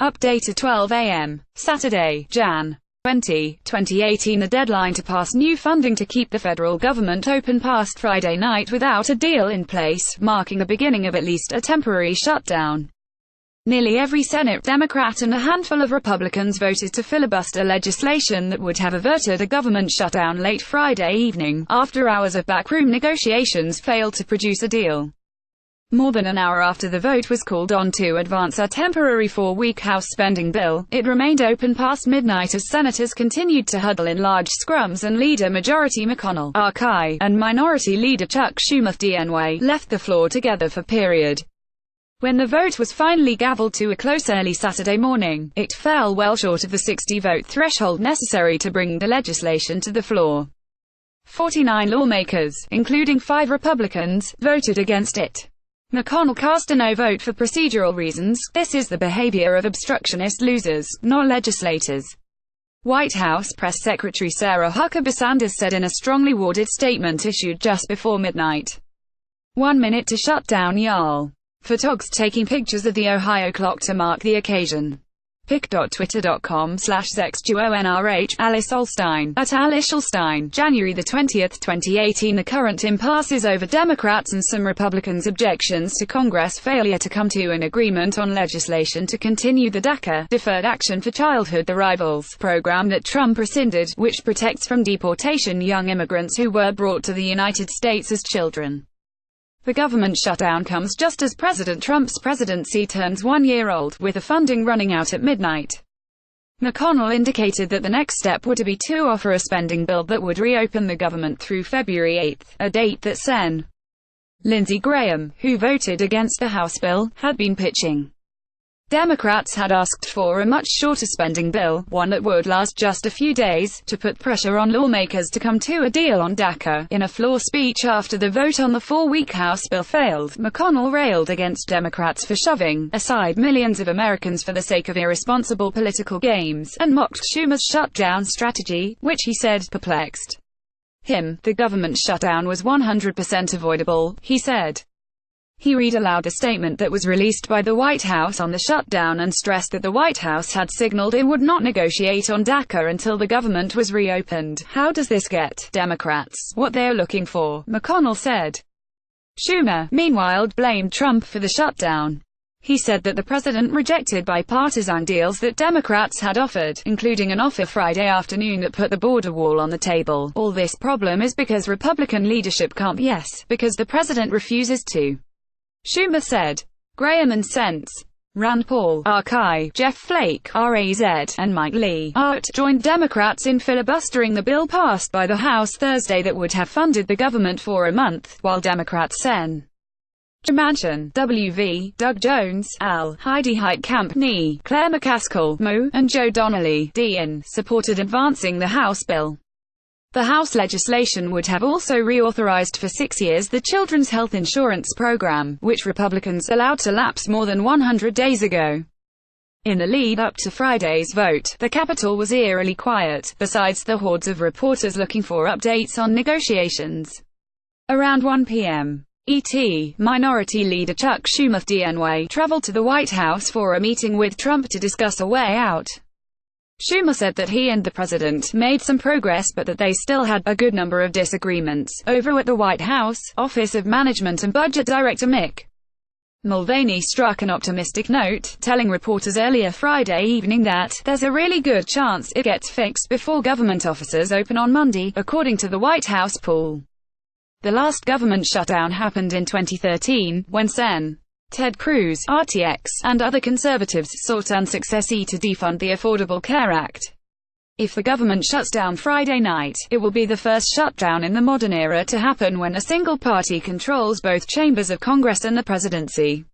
Update at 12 a.m. Saturday, Jan. 20, 2018. The deadline to pass new funding to keep the federal government open passed Friday night without a deal in place, marking the beginning of at least a temporary shutdown. Nearly every Senate Democrat and a handful of Republicans voted to filibuster legislation that would have averted a government shutdown late Friday evening, after hours of backroom negotiations failed to produce a deal. More than an hour after the vote was called on to advance a temporary 4-week House spending bill, it remained open past midnight as senators continued to huddle in large scrums and Leader Majority McConnell, RK, and Minority Leader Chuck Schumer, DNY, left the floor together for period. When the vote was finally gaveled to a close early Saturday morning, it fell well short of the 60-vote threshold necessary to bring the legislation to the floor. 49 lawmakers, including 5 Republicans, voted against it. McConnell cast a no vote for procedural reasons. This is the behavior of obstructionist losers, not legislators. White House Press Secretary Sarah Huckabee Sanders said in a strongly worded statement issued just before midnight. 1 minute to shut down, y'all. Photogs taking pictures of the Ohio clock to mark the occasion. pic.twitter.com/zexduoNRH, Alice Olstein, at Alice Olstein, January 20, 2018. The current impasse is over Democrats and some Republicans' objections to Congress' failure to come to an agreement on legislation to continue the DACA, Deferred Action for Childhood Arrivals, program that Trump rescinded, which protects from deportation young immigrants who were brought to the United States as children. The government shutdown comes just as President Trump's presidency turns 1 year old, with the funding running out at midnight. McConnell indicated that the next step would be to offer a spending bill that would reopen the government through February 8, a date that Sen. Lindsey Graham, who voted against the House bill, had been pitching. Democrats had asked for a much shorter spending bill, one that would last just a few days, to put pressure on lawmakers to come to a deal on DACA. In a floor speech after the vote on the 4-week House bill failed, McConnell railed against Democrats for shoving aside millions of Americans for the sake of irresponsible political games, and mocked Schumer's shutdown strategy, which he said perplexed him. The government shutdown was 100% avoidable, he said. He read aloud a statement that was released by the White House on the shutdown and stressed that the White House had signaled it would not negotiate on DACA until the government was reopened. How does this get Democrats what they're looking for? McConnell said. Schumer, meanwhile, blamed Trump for the shutdown. He said that the president rejected bipartisan deals that Democrats had offered, including an offer Friday afternoon that put the border wall on the table. All this problem is because Republican leadership can't. Yes, because the president refuses to. Schumer said. Graham and Sens. Rand Paul, RK, Jeff Flake, RAZ, and Mike Lee, ART, joined Democrats in filibustering the bill passed by the House Thursday that would have funded the government for a month, while Democrats Sen. Manchin, WV, Doug Jones, Al, Heidi Heitkamp, NE, Claire McCaskill, Mo, and Joe Donnelly, DN, supported advancing the House bill. The House legislation would have also reauthorized for 6 years the Children's Health Insurance Program, which Republicans allowed to lapse more than 100 days ago. In the lead-up to Friday's vote, the Capitol was eerily quiet, besides the hordes of reporters looking for updates on negotiations. Around 1 p.m. ET, Minority Leader Chuck Schumer, DNY, traveled to the White House for a meeting with Trump to discuss a way out. Schumer said that he and the president made some progress but that they still had a good number of disagreements. Over at the White House, Office of Management and Budget Director Mick Mulvaney struck an optimistic note, telling reporters earlier Friday evening that there's a really good chance it gets fixed before government offices open on Monday, according to the White House pool. The last government shutdown happened in 2013, when Sen. Ted Cruz, RTX, and other conservatives sought unsuccessfully to defund the Affordable Care Act. If the government shuts down Friday night, it will be the first shutdown in the modern era to happen when a single party controls both chambers of Congress and the presidency.